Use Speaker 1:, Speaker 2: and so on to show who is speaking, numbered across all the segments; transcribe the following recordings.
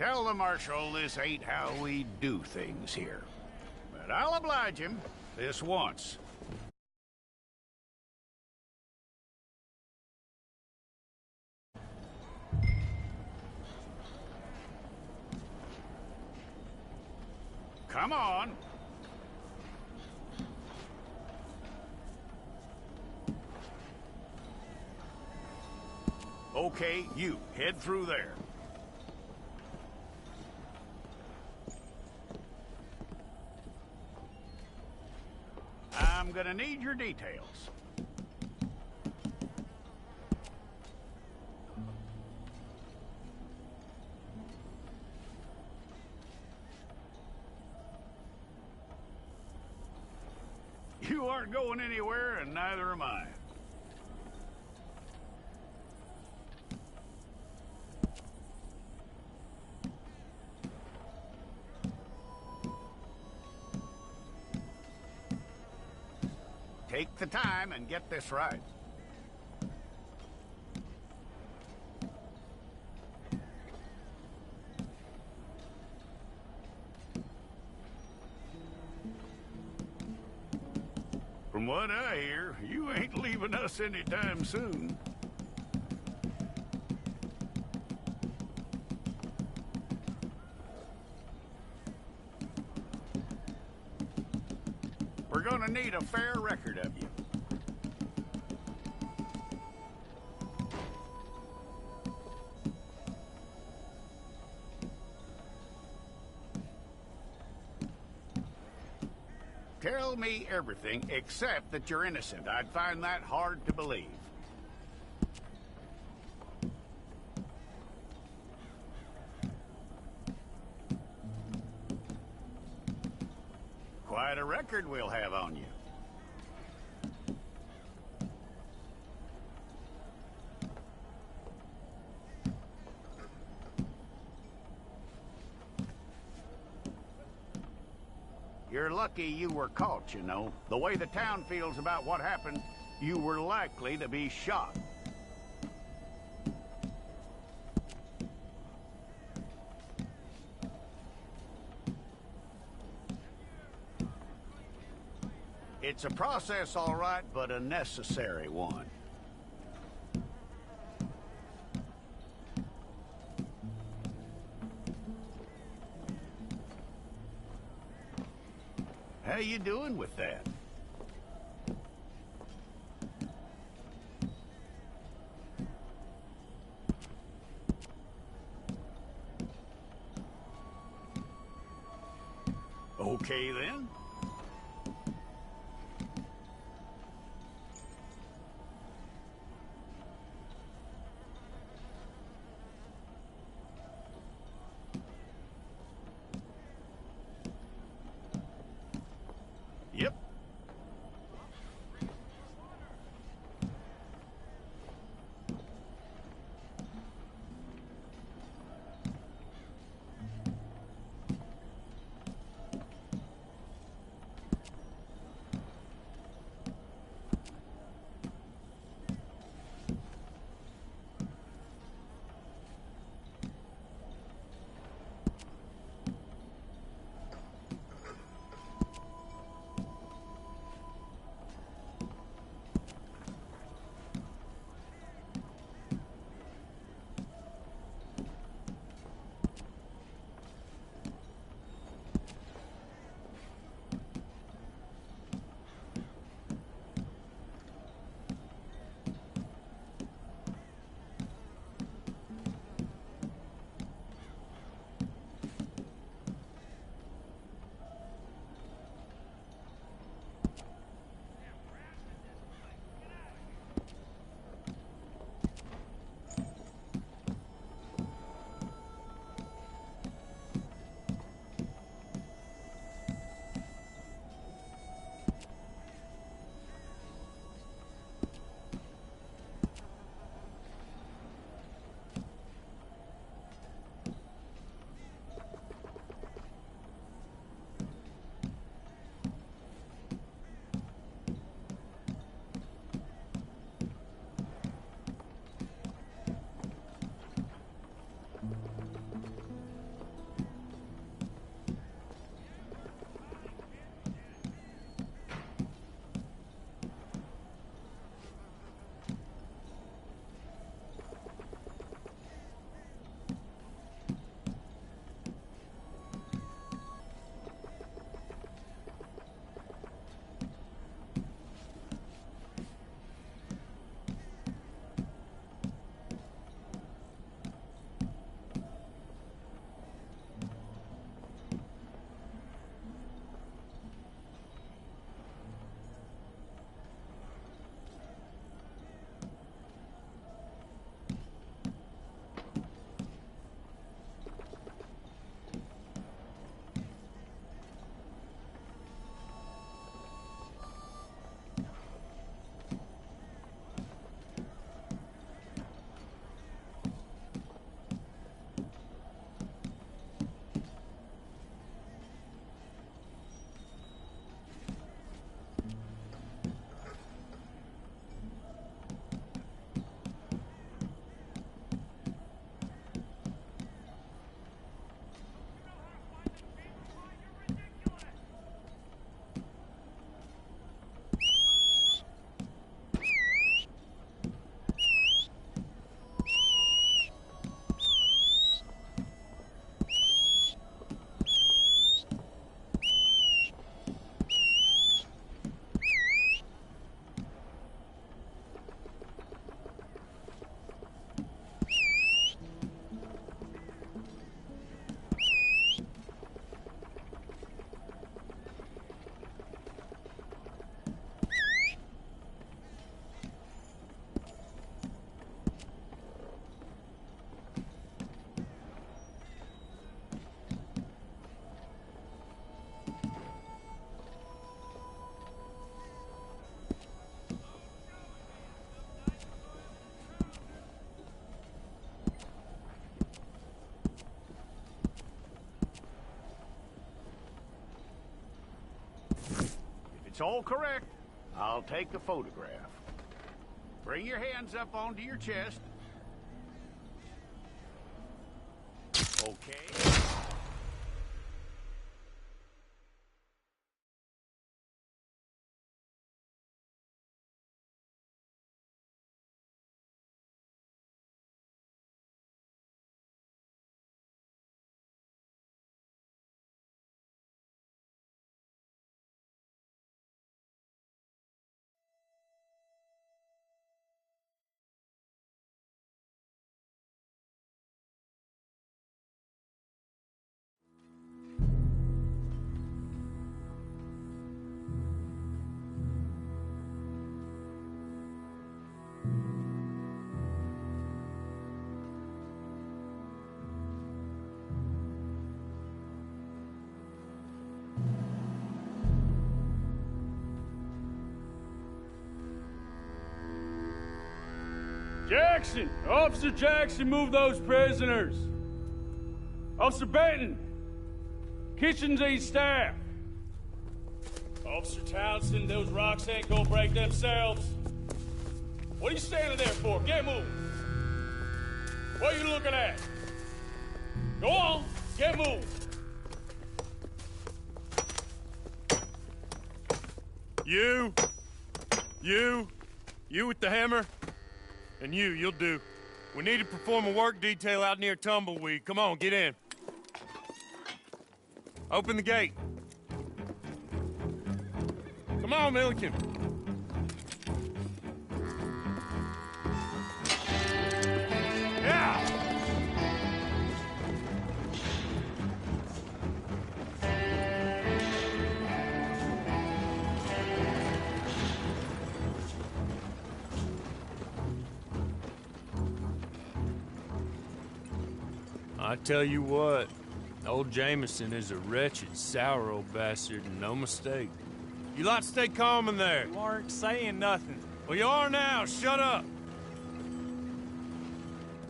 Speaker 1: Tell the Marshal this ain't how we do things here. But I'll oblige him this once. Come on. Okay, you head through there. I'm gonna need your details. You aren't going anywhere, and neither am I. Take the time and get this right. From what I hear, you ain't leaving us anytime soon. We're gonna need a fair record of you. Tell me everything except that you're innocent. I'd find that hard to believe. Quite a record we'll have on you. You're lucky you were caught, you know. The way the town feels about what happened, you were likely to be shot. It's a process, all right, but a necessary one. How you doing with that? Okay, then. Yep. That's all correct. I'll take the photograph. Bring your hands up onto your chest. Okay.
Speaker 2: Jackson! Officer Jackson, move those prisoners! Officer Benton! Kitchens aid staff! Officer Townsend, those rocks ain't gonna break themselves. What are you standing there for? Get moving! What are you looking at? Go on, get moving!
Speaker 3: You with the hammer? And you'll do. We need to perform a work detail out near Tumbleweed. Come on, get in. Open the gate. Come on, Milliken. Yeah! I tell you what, old Jameson is a wretched, sour old bastard, and no mistake. You lot stay calm in there.
Speaker 4: You aren't saying nothing.
Speaker 3: Well, you are now. Shut up.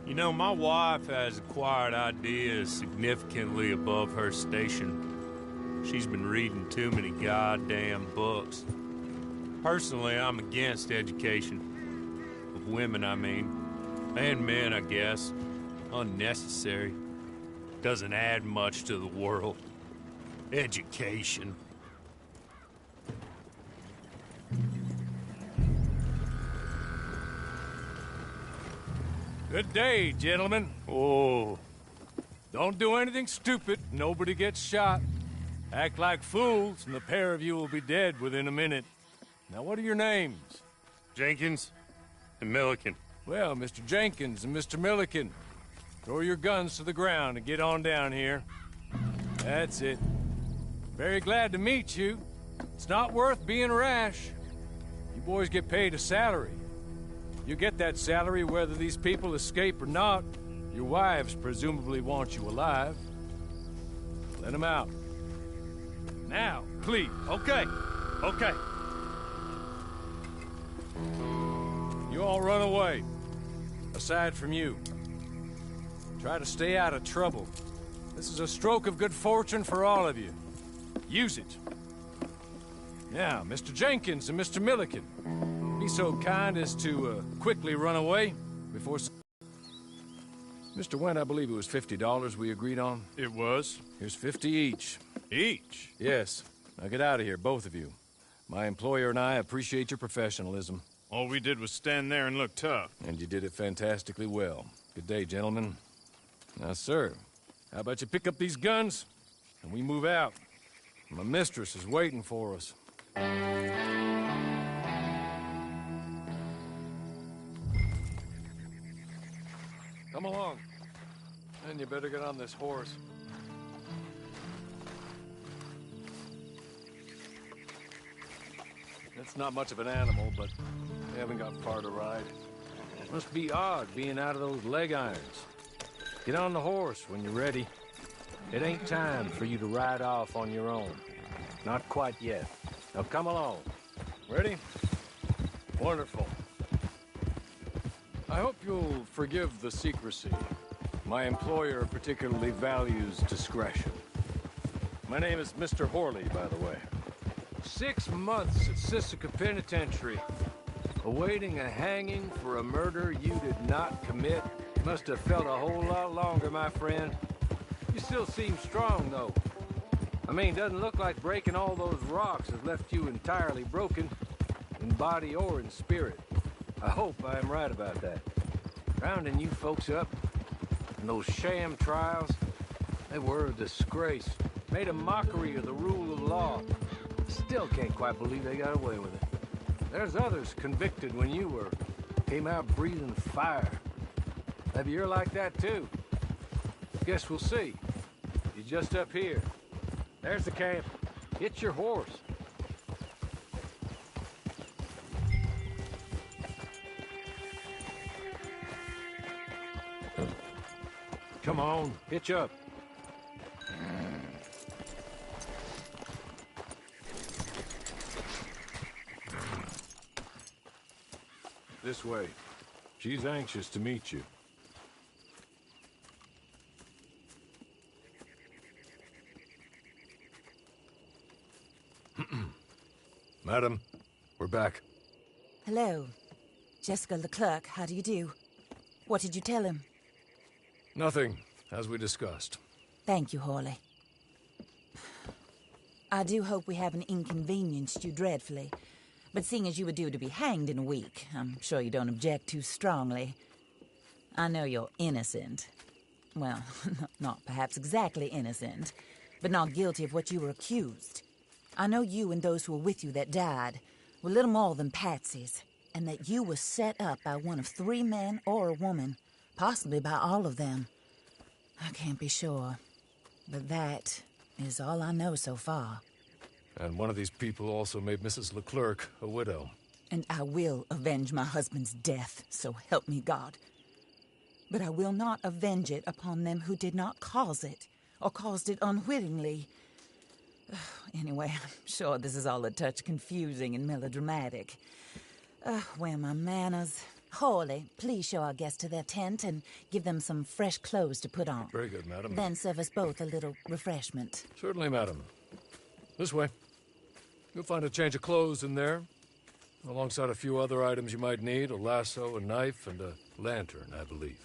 Speaker 3: You know, my wife has acquired ideas significantly above her station. She's been reading too many goddamn books. Personally, I'm against education. Of women, I mean. And men, I guess. Unnecessary. Doesn't add much to the world. Education.
Speaker 4: Good day, gentlemen.
Speaker 3: Oh.
Speaker 4: Don't do anything stupid. Nobody gets shot. Act like fools, and the pair of you will be dead within a minute. Now, what are your names?
Speaker 3: Jenkins and Milliken.
Speaker 4: Well, Mr. Jenkins and Mr. Milliken, throw your guns to the ground and get on down here. That's it. Very glad to meet you. It's not worth being rash. You boys get paid a salary. You get that salary whether these people escape or not. Your wives presumably want you alive. Let them out. Now, please.
Speaker 3: Okay.
Speaker 4: You all run away. Aside from you. Try to stay out of trouble. This is a stroke of good fortune for all of you. Use it. Now, Mr. Jenkins and Mr. Milliken, be so kind as to quickly run away before... Mr. Wendt, I believe it was $50 we agreed on.
Speaker 2: It was.
Speaker 4: Here's 50 each.
Speaker 2: Each?
Speaker 4: Yes. Now get out of here, both of you. My employer and I appreciate your professionalism.
Speaker 2: All we did was stand there and look tough.
Speaker 4: And you did it fantastically well. Good day, gentlemen. Now, sir, how about you pick up these guns and we move out? My mistress is waiting for us. Come along. And you better get on this horse. It's not much of an animal, but we haven't got far to ride. Must be odd being out of those leg irons. Get on the horse when you're ready. It ain't time for you to ride off on your own. Not quite yet. Now come along. Ready? Wonderful. I hope you'll forgive the secrecy. My employer particularly values discretion. My name is Mr. Horley, by the way. 6 months at Sisika Penitentiary, awaiting a hanging for a murder you did not commit. Must have felt a whole lot longer, my friend. You still seem strong, though. I mean, doesn't look like breaking all those rocks has left you entirely broken, in body or in spirit. I hope I am right about that. Rounding you folks up, and those sham trials, they were a disgrace. Made a mockery of the rule of law. Still can't quite believe they got away with it. There's others convicted when you were. Came out breathing fire. Maybe you're like that too. Guess we'll see. You're just up here. There's the camp. Get your horse. Come on, hitch up. This way. She's anxious to meet you. Madam, we're back.
Speaker 5: Hello. Jessica Leclerc, how do you do? What did you tell him?
Speaker 4: Nothing, as we discussed.
Speaker 5: Thank you, Hawley. I do hope we haven't inconvenienced you dreadfully. But seeing as you were due to be hanged in a week, I'm sure you don't object too strongly. I know you're innocent. Well, not perhaps exactly innocent, but not guilty of what you were accused. I know you and those who were with you that died were little more than patsies, and that you were set up by one of 3 men or a woman, possibly by all of them. I can't be sure, but that is all I know so far.
Speaker 4: And one of these people also made Mrs. Leclerc a widow.
Speaker 5: And I will avenge my husband's death, so help me God. But I will not avenge it upon them who did not cause it, or caused it unwittingly. Anyway, I'm sure this is all a touch confusing and melodramatic. Where are my manners? Hawley, please show our guests to their tent and give them some fresh clothes to put on.
Speaker 4: Very good, madam.
Speaker 5: Then serve us both a little refreshment.
Speaker 4: Certainly, madam. This way. You'll find a change of clothes in there, alongside a few other items you might need, a lasso, a knife, and a lantern, I believe.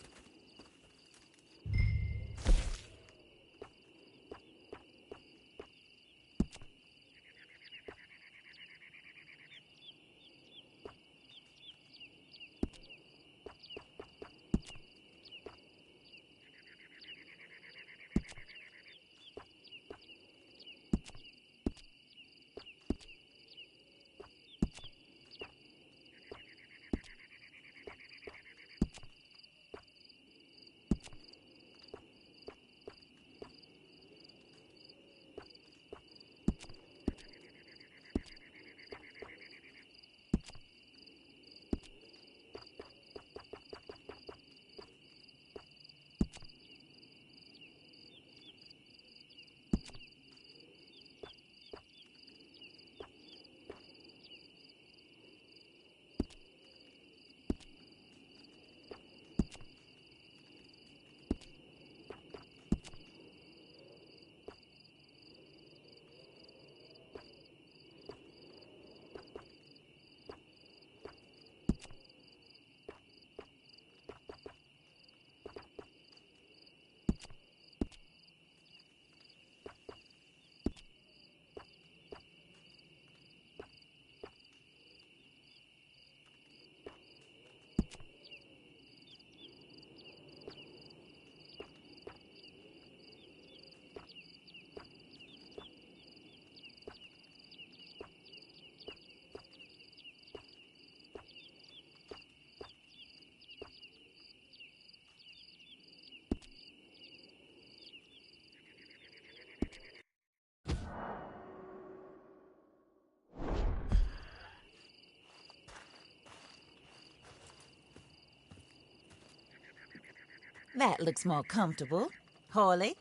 Speaker 5: That looks more comfortable. Hawley?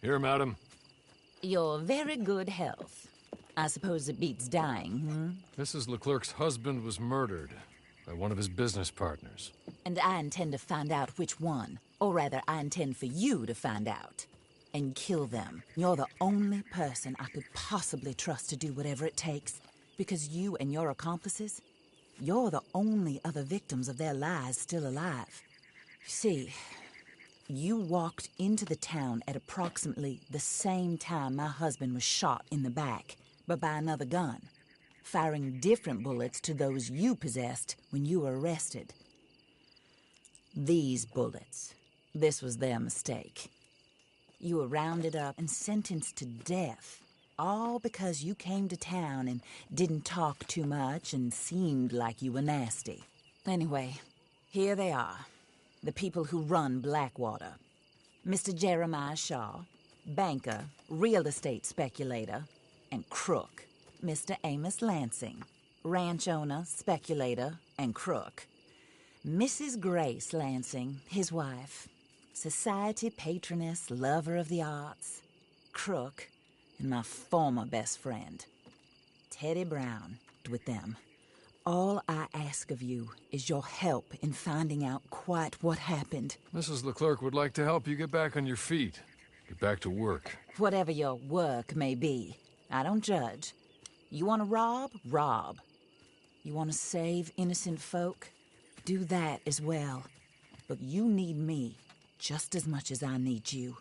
Speaker 4: Here, madam.
Speaker 5: Your very good health. I suppose it beats dying,
Speaker 4: Mrs. Leclerc's husband was murdered by one of his business partners.
Speaker 5: And I intend to find out which one. Or rather, I intend for you to find out. and kill them. You're the only person I could possibly trust to do whatever it takes. Because you and your accomplices, you're the only other victims of their lies still alive. You see, you walked into the town at approximately the same time my husband was shot in the back, but by another gun, firing different bullets to those you possessed when you were arrested. These bullets, this was their mistake. You were rounded up and sentenced to death, all because you came to town and didn't talk too much and seemed like you were nasty. Anyway, here they are, the people who run Blackwater. Mr. Jeremiah Shaw, banker, real estate speculator, and crook. Mr. Amos Lansing, ranch owner, speculator, and crook. Mrs. Grace Lansing, his wife, society patroness, lover of the arts, crook, and my former best friend, Teddy Brown, with them. All I ask of you is your help in finding out quite what happened.
Speaker 4: Mrs. Leclerc would like to help you get back on your feet. Get back to work.
Speaker 5: Whatever your work may be, I don't judge. You want to rob? Rob. You want to save innocent folk? Do that as well. But you need me just as much as I need you.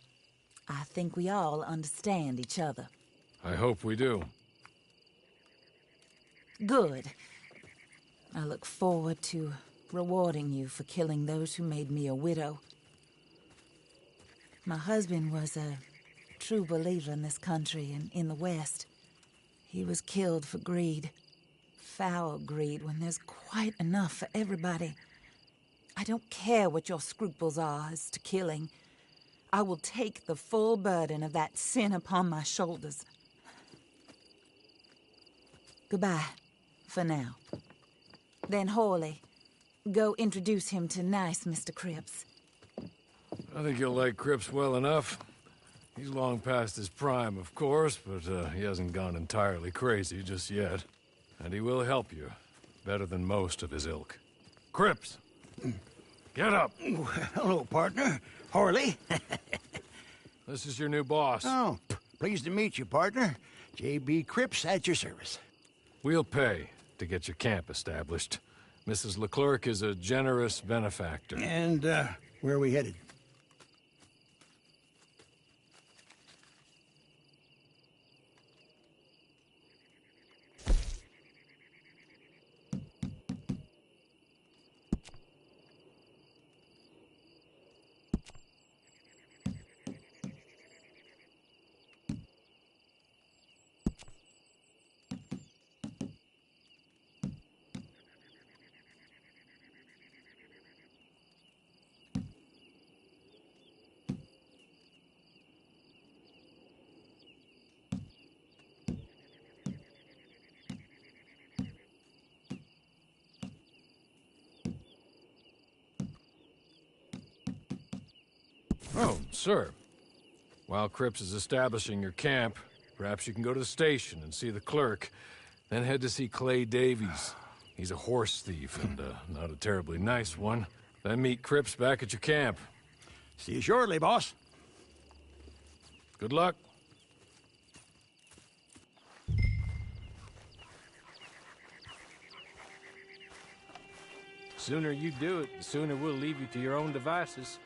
Speaker 5: I think we all understand each other.
Speaker 4: I hope we do.
Speaker 5: Good. I look forward to rewarding you for killing those who made me a widow. My husband was a true believer in this country and in the West. He was killed for greed. Foul greed when there's quite enough for everybody. I don't care what your scruples are as to killing. I will take the full burden of that sin upon my shoulders. Goodbye, for now. Then Hawley, go introduce him to nice Mr. Cripps.
Speaker 4: I think you'll like Cripps well enough. He's long past his prime, of course, but he hasn't gone entirely crazy just yet. And he will help you, better than most of his ilk. Cripps! Get up!
Speaker 6: Hello, partner. Harley.
Speaker 4: This is your new boss.
Speaker 6: Oh, pleased to meet you, partner. J.B. Cripps at your service.
Speaker 4: We'll pay to get your camp established. Mrs. Leclerc is a generous benefactor.
Speaker 6: And, where are we headed?
Speaker 4: Oh, sir. While Cripps is establishing your camp, perhaps you can go to the station and see the clerk, then head to see Clay Davies. He's a horse thief, and not a terribly nice one. Then meet Cripps back at your camp.
Speaker 6: See you shortly, boss.
Speaker 4: Good luck.
Speaker 3: The sooner you do it, the sooner we'll leave you to your own devices.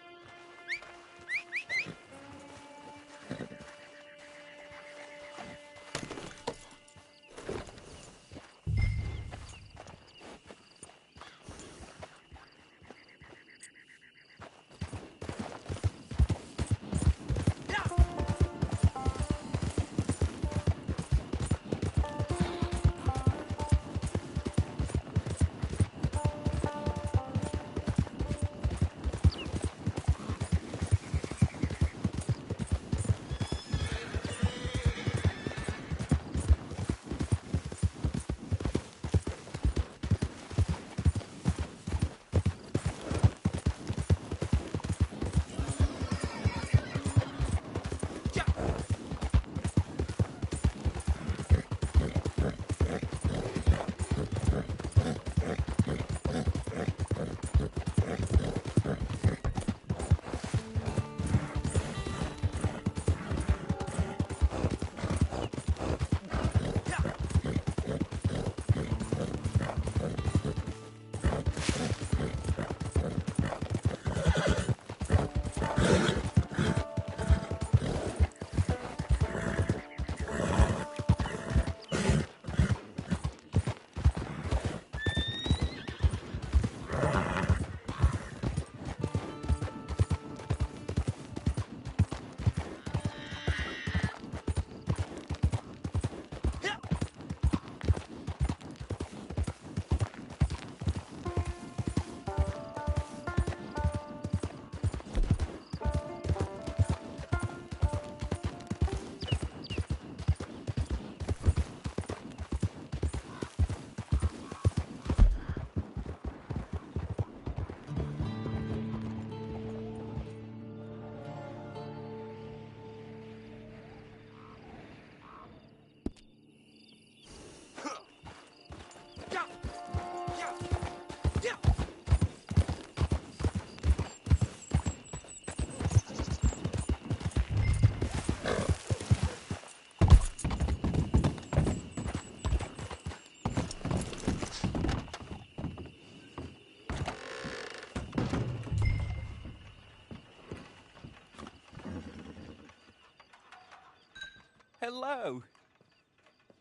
Speaker 7: Hello.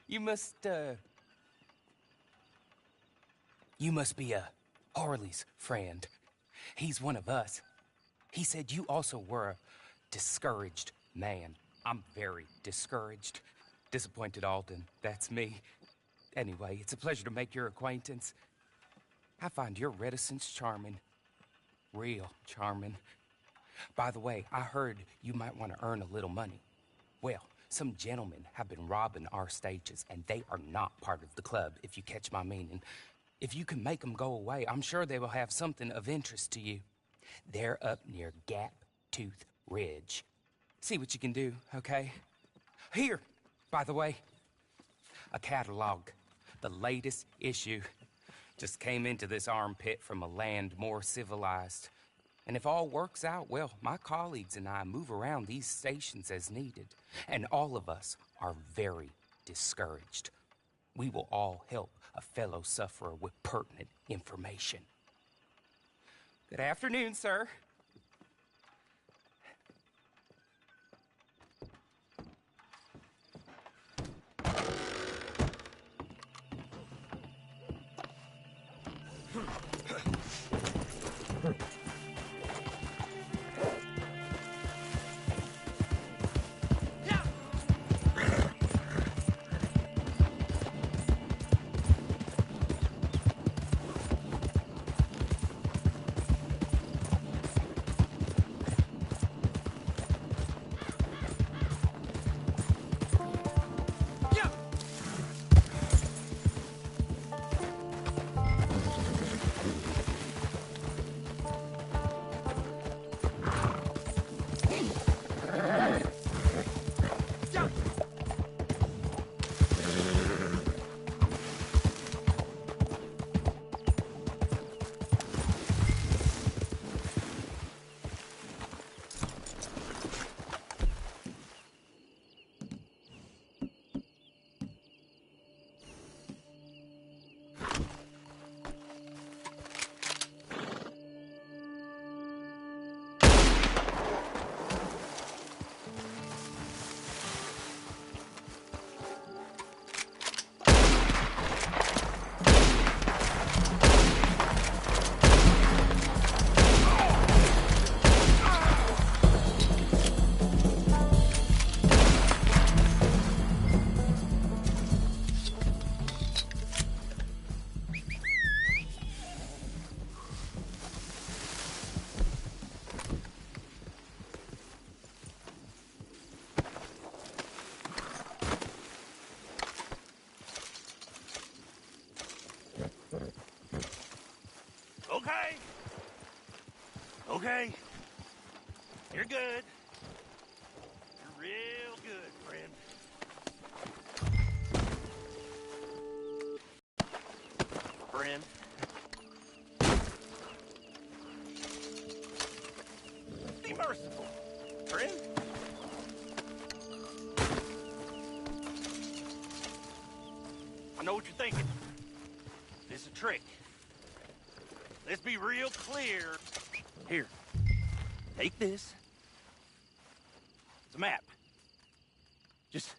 Speaker 7: You must be Harley's friend. He's one of us. He said you also were a discouraged man. I'm very discouraged. Disappointed Alden, that's me. Anyway, it's a pleasure to make your acquaintance. I find your reticence charming. Real charming. By the way, I heard you might want to earn a little money. Well, some gentlemen have been robbing our stages, and they are not part of the club, if you catch my meaning. If you can make them go away, I'm sure they will have something of interest to you. They're up near Gap Tooth Ridge. See what you can do, okay? Here, by the way, a catalog. The latest issue. Just came into this armpit from a land more civilized. And if all works out, well, my colleagues and I move around these stations as needed. And all of us are very discouraged. We will all help a fellow sufferer with pertinent information. Good afternoon, sir.
Speaker 1: Okay. You're good. You're real good, friend. Friend. Be merciful, friend. I know what you're thinking. This is a trick. Let's be real clear. Here, take this. It's a map. Just...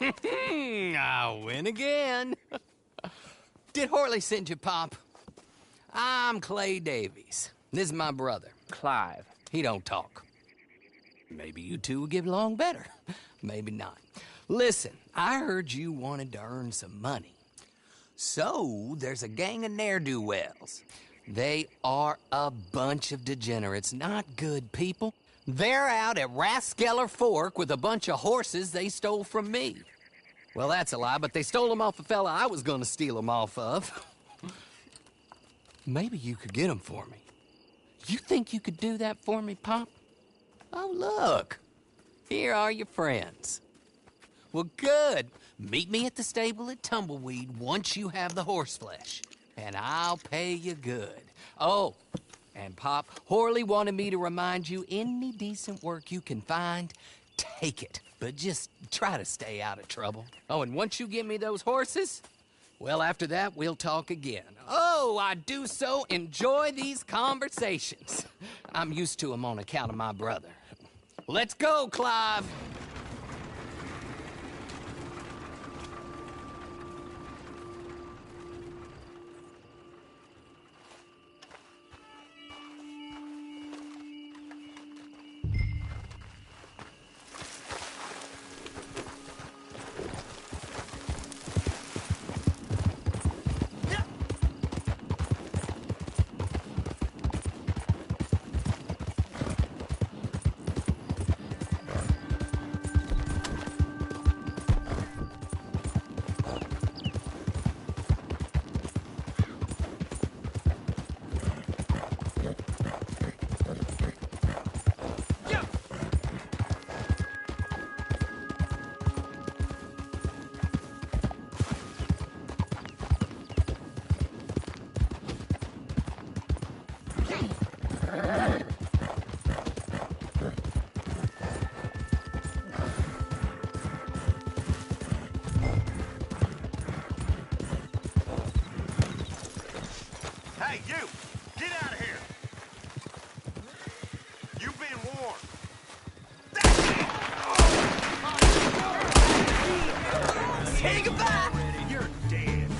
Speaker 8: I win again. Did Horley send you, Pop? I'm Clay Davies. This is my brother, Clive. He don't talk. Maybe you two will get along better. Maybe not. Listen, I heard you wanted to earn some money. So, there's a gang of ne'er-do-wells. They are a bunch of degenerates, not good people. They're out at Raskeller Fork with a bunch of horses they stole from me. Well, that's a lie, but they stole them off a fella I was gonna steal them off of. Maybe you could get them for me. You think you could do that for me, Pop? Oh, look. Here are your friends. Well, good. Meet me at the stable at Tumbleweed once you have the horse flesh, and I'll pay you good. Oh, and Pop, Horley wanted me to remind you, any decent work you can find, take it. But just try to stay out of trouble. Oh, and once you give me those horses, well, after that, we'll talk again. Oh, I do so enjoy these conversations. I'm used to them on account of my brother. Let's go, Clive.
Speaker 1: Hey, you! Get out of here! You've been warned.
Speaker 8: Say goodbye.
Speaker 1: You're dead.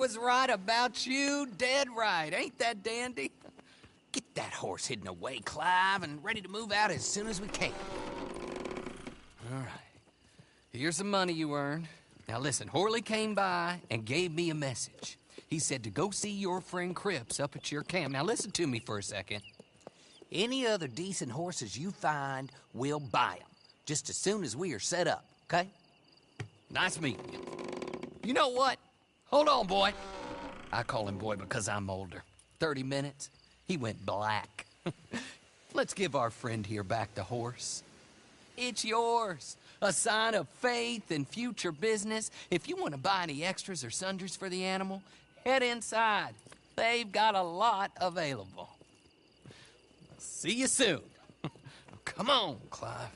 Speaker 8: was right about you, dead right. Ain't that dandy? Get that horse hidden away, Clive, and ready to move out as soon as we can. All right. Here's the money you earned. Now listen, Horley came by and gave me a message. He said to go see your friend Cripps up at your camp. Now listen to me for a second. Any other decent horses you find, we'll buy them. Just as soon as we are set up, okay? Nice meeting you. You know what? Hold on, boy. I call him boy because I'm older. 30 minutes, he went black. Let's give our friend here back the horse. It's yours. A sign of faith and future business. If you want to buy any extras or sundries for the animal, head inside. They've got a lot available. See you soon. Come on, Clive.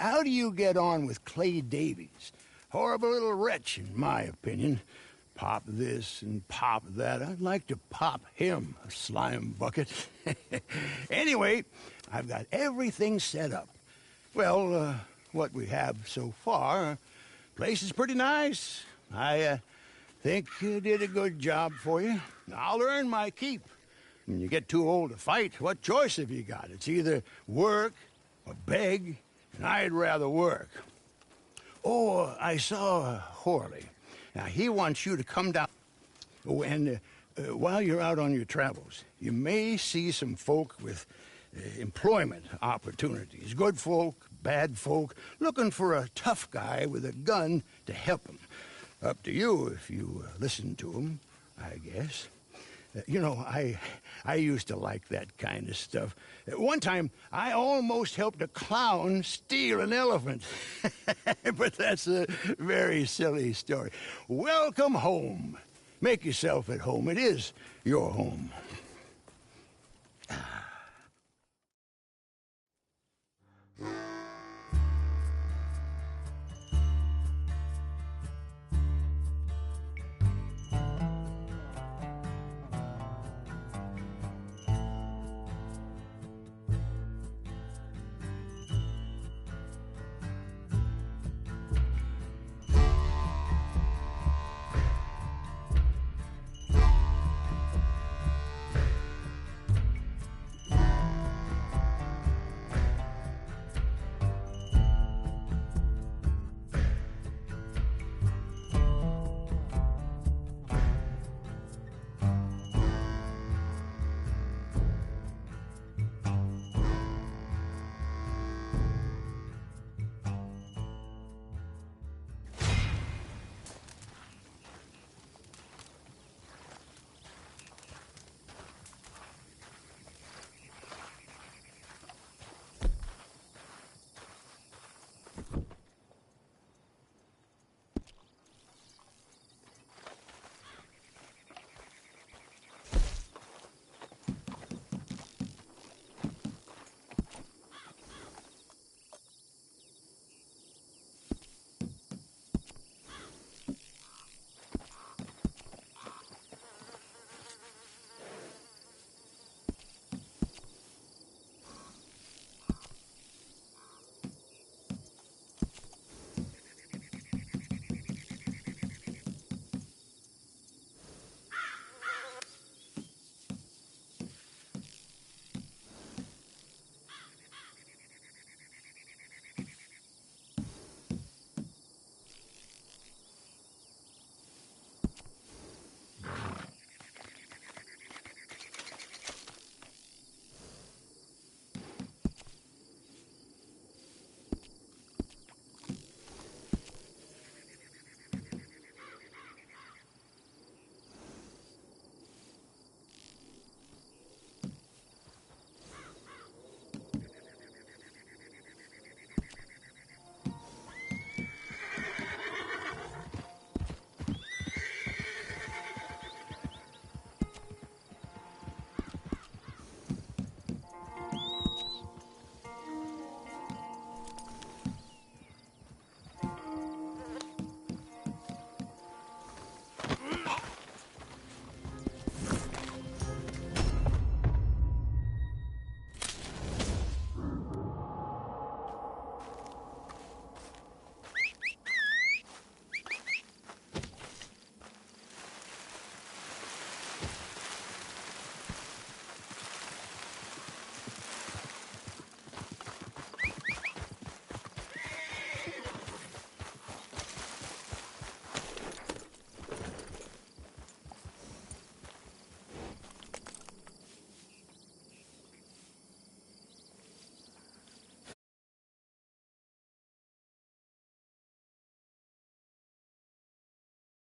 Speaker 6: How do you get on with Clay Davies? Horrible little wretch, in my opinion. pop this and pop that. I'd like to pop him, a slime bucket. Anyway, I've got everything set up. Well, what we have so far, place is pretty nice. I think you did a good job for you. I'll earn my keep. When you get too old to fight, what choice have you got? It's either work or beg, and I'd rather work. Oh, I saw Horley. Now, he wants you to come down. Oh, and while you're out on your travels, you may see some folk with employment opportunities. Good folk, bad folk, looking for a tough guy with a gun to help them. Up to you if you listen to them, I guess. You know, I used to like that kind of stuff. One time, I almost helped a clown steal an elephant. But that's a very silly story. Welcome home. Make yourself at home. It is your home.